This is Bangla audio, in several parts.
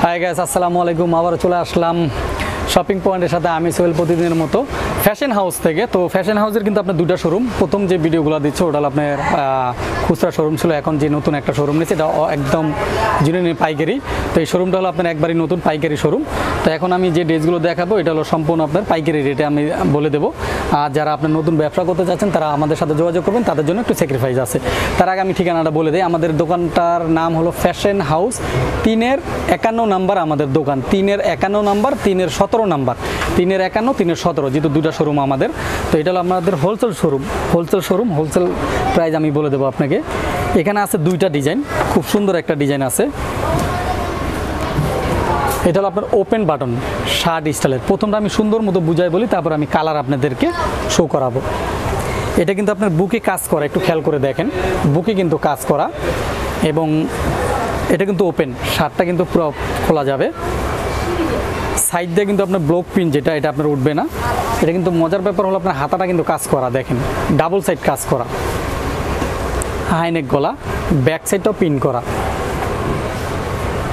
হাই গাইস, আসসালামু আলাইকুম। আবার চলে আসলাম শপিং পয়েন্টের সাথে আমি সোহেল প্রতিদিনের মতো ফ্যাশন হাউস থেকে। তো ফ্যাশন হাউসের কিন্তু আপনার দুটো শোরুম। প্রথম যে ভিডিওগুলো দিচ্ছে ওটা হলো আপনার খুচরা শোরুম ছিল, এখন যে নতুন একটা শোরুম নিয়েছে এটা একদম জেনুইন পাইকারি। তো এই শোরুমটা হলো আপনার একবারই নতুন পাইকারি শোরুম। তো এখন আমি যে ড্রেসগুলো দেখাবো এটা হলো সম্পূর্ণ আপনার পাইকারি রেটে আমি বলে দেবো। আর যারা আপনার নতুন ব্যবসা করতে চাচ্ছেন তারা আমাদের সাথে যোগাযোগ করবেন, তাদের জন্য একটু স্যাক্রিফাইস আছে। তার আগে আমি ঠিকানাটা বলে দিই। আমাদের দোকানটার নাম হলো ফ্যাশন হাউস, 3-51 নাম্বার আমাদের দোকান। 3-51 নাম্বার, 3-17 নাম্বার, 3-51, 3-17, যেহেতু দুটা শোরুম আমাদের। তো এটা হলো আমাদের হোলসেল শোরুম। হোলসেল প্রাইস আমি বলে দেবো আপনাকে। এখানে আছে দুইটা ডিজাইন, খুব সুন্দর একটা ডিজাইন আছে। এটা হলো আপনার ওপেন বাটন শার্ট স্টাইলের। প্রথমটা আমি সুন্দর মতো বুঝাই বলি, তারপর আমি কালার আপনাদেরকে শো করাবো। এটা কিন্তু আপনার বুকে কাজ করা, একটু খেয়াল করে দেখেন, বুকে কিন্তু কাজ করা। এবং এটা কিন্তু ওপেন, শার্টটা কিন্তু পুরো খোলা যাবে। সাইড দিয়ে কিন্তু আপনার ব্লক প্রিন্ট যেটা, এটা আপনার উঠবে না। এটা কিন্তু মজার ব্যাপার হলো আপনার হাতাটা কিন্তু কাজ করা, দেখেন ডাবল সাইড কাজ করা, হাইনেক গলা, ব্যাক সাইডটাও পিন করা।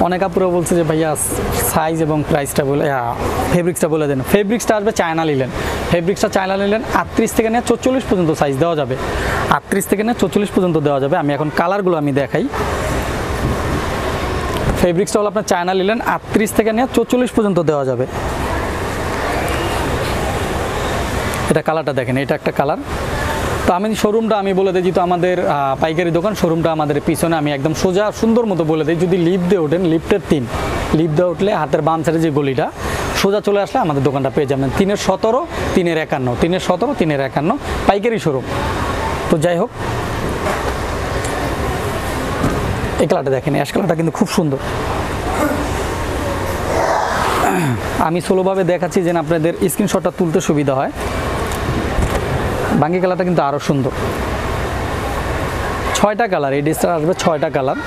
অনেক আপুরা বলছে যে ভাইয়া সাইজ এবং প্রাইসটা বলে, ফেব্রিক্সটা বলে দেন। ফেব্রিক্সটা আসবে চায়না লিলেন। ফেব্রিক্সটা চায়না লিলেন 38 থেকে নিয়ে 44 পর্যন্ত সাইজ দেওয়া যাবে। 38 থেকে নিয়ে 44 পর্যন্ত দেওয়া যাবে। আমি এখন কালারগুলো আমি দেখাই। ফেব্রিক্সটা হলো আপনার চায়না লিলেন, 38 থেকে নিয়ে 44 পর্যন্ত দেওয়া যাবে। এটা কালারটা দেখেন, এটা একটা কালার। তো আমি শোরুমটা আমি বলে দিই, যেহেতু আমাদের পাইকারি দোকান, শোরুমটা আমাদের পিছনে। আমি একদম সোজা সুন্দর মতো বলে দিই। যদি লিফট দিয়ে ওঠেন, লিফটের 3 লিফট দিয়ে উঠলে হাতের বাম সাইডে যে গলিটা, সোজা চলে আসলে আমাদের দোকানটা পেয়ে যাবেন। 3-17, 3-51, 3-17, 3-51 পাইকারি শোরুম। তো যাই হোক, এই কালারটা দেখেন, অ্যাশ কালারটা কিন্তু খুব সুন্দর। আমি স্লোভাবে দেখাচ্ছি যেন আপনাদের স্ক্রিনশটটা তুলতে সুবিধা হয়। বাঙ্গি কালারটা কিন্তু আরও সুন্দর। 6টা কালার, এই ড্রেসটা আসবে 6টা কালার।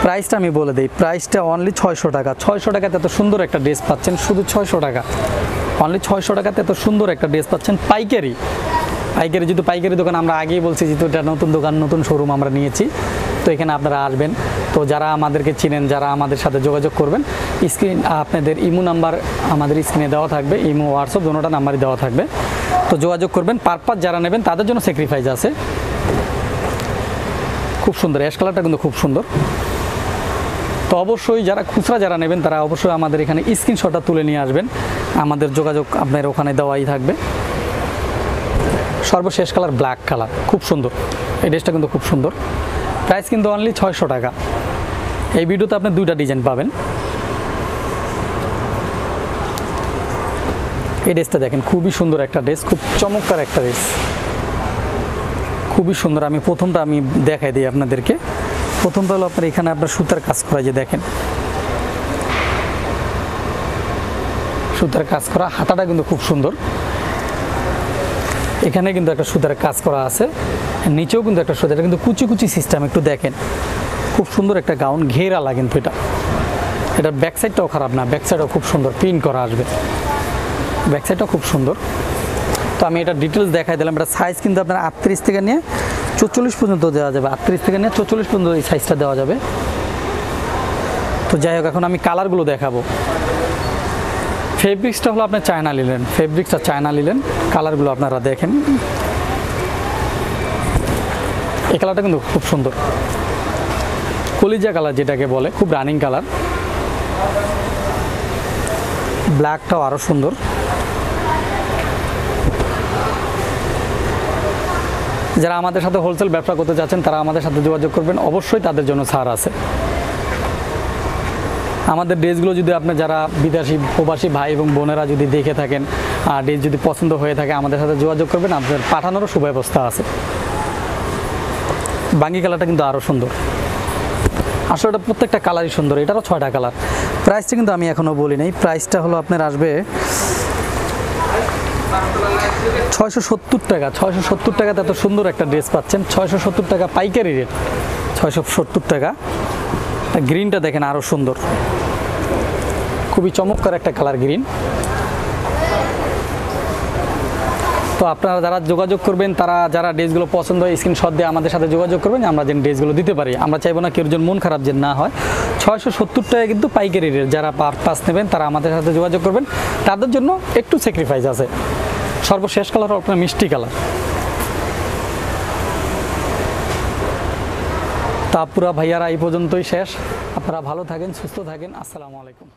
প্রাইসটা আমি বলে দিই, প্রাইসটা অনলি 600 টাকা। 600 টাকাতে এত সুন্দর একটা ড্রেস পাচ্ছেন, শুধু 600 টাকা, অনলি 600 টাকাতে এত সুন্দর একটা ড্রেস পাচ্ছেন পাইকারি। যেহেতু পাইকারি দোকান, আমরা আগেই বলছি যেহেতু এটা নতুন দোকান, নতুন শোরুম আমরা নিয়েছি। তো এখানে আপনারা আসবেন। তো যারা আমাদেরকে চিনেন, যারা আমাদের সাথে যোগাযোগ করবেন, স্ক্রিন আপনাদের ইমো নাম্বার আমাদের স্ক্রিনে দেওয়া থাকবে, ইমো হোয়াটসঅ্যাপ দুটোটা নাম্বারই দেওয়া থাকবে। তো যোগাযোগ করবেন। পারপাস যারা নেবেন তাদের জন্য স্যাক্রিফাইস আছে। খুব সুন্দর, অ্যাশ কালারটা কিন্তু খুব সুন্দর। তো অবশ্যই যারা খুচরা যারা নেবেন তারা অবশ্যই আমাদের এখানে স্ক্রিনশটটা তুলে নিয়ে আসবেন। আমাদের যোগাযোগ আপনার ওখানে দেওয়াই থাকবে। সর্বশেষ কালার ব্ল্যাক কালার, খুব সুন্দর। এই ড্রেসটা কিন্তু খুব সুন্দর। প্রাইস কিন্তু অনলি 600 টাকা। এই ভিডিওতে আপনি দুইটা ডিজাইন পাবেন। এই ড্রেসটা দেখেন, খুবই সুন্দর একটা ড্রেস, খুব চমৎকার একটা ড্রেস, খুবই সুন্দর। আমি প্রথমটা আমি দেখাই দিই আপনাদেরকে। প্রথমটা হলো আপনার এখানে আপনার সুতার কাজ করা, যে দেখেন সুতার কাজ করা। হাতাটা কিন্তু খুব সুন্দর। এখানে কিন্তু একটা সুতার কাজ করা আছে, নিচেও কিন্তু একটা সুতার, কিন্তু কুচি কুচি সিস্টেম। একটু দেখেন, খুব সুন্দর একটা গাউন, ঘেরালা কিন্তু এটার ব্যাক সাইডটাও খারাপ না, ব্যাক সাইডও খুব সুন্দর প্রিন্ট করা আসবে, ব্যাক সাইডটাও খুব সুন্দর। তো আমি এটা ডিটেলস দেখাই দিলাম। এটা সাইজ কিন্তু আপনার 38 থেকে নিয়ে 44 পর্যন্ত দেওয়া যাবে। 38 থেকে নিয়ে 44 পর্যন্ত এই সাইজটা দেওয়া যাবে। তো যাই হোক, এখন আমি কালারগুলো দেখাবো। ফেব্রিক্সটা হলো আপনার চায়না লিলেন, ফেব্রিক্সটা চায়না লিলেন। কালারগুলো আপনারা দেখেন। এই কালারটা কিন্তু খুব সুন্দর, কলিজা কালার যেটাকে বলে, খুব রানিং কালার। ব্ল্যাকটাও আরও সুন্দর। যারা আমাদের সাথে হোলসেল ব্যবসা করতে চাচ্ছেন তারা আমাদের সাথে যোগাযোগ করবেন, অবশ্যই তাদের জন্য ছাড় আছে। আমাদের ড্রেসগুলো যদি আপনার যারা বিদেশি প্রবাসী ভাই এবং বোনেরা যদি দেখে থাকেন, আর ড্রেস যদি পছন্দ হয়ে থাকে আমাদের সাথে যোগাযোগ করবেন, আপনাদের পাঠানোরও সুব্যবস্থা আছে। বাঙ্গি কালারটা কিন্তু আরও সুন্দর। আসলে এটা প্রত্যেকটা কালারই সুন্দর। এটারও 6টা কালার। প্রাইসটা কিন্তু আমি এখনও বলি নাই। প্রাইসটা হলো আপনার আসবে 670 টাকা। 670 টাকাতে এত সুন্দর একটা ড্রেস পাচ্ছেন। 670 টাকা পাইকারি রেট, 670 টাকা। গ্রিনটা দেখেন আরও সুন্দর, খুবই চমৎকার একটা কালার গ্রিন। তো আপনারা যারা যোগাযোগ করবেন, তারা যারা ড্রেসগুলো পছন্দ হয় স্ক্রিনশট দিয়ে আমাদের সাথে যোগাযোগ করবেন, আমরা যেন ড্রেসগুলো দিতে পারি। আমরা চাইবো না কেউ যেন মন খারাপ যেন না হয়। 670 টাকা কিন্তু পাইকারি রেট। যারা পাঁচ নেবেন তারা আমাদের সাথে যোগাযোগ করবেন, তাদের জন্য একটু স্যাক্রিফাইস আছে। সর্বশেষ কালার আপনার মিষ্টি কালার। তা পুরা ভাইয়ারা এই পর্যন্তই শেষ। আপনারা ভালো থাকেন, সুস্থ থাকেন। আসসালামু আলাইকুম।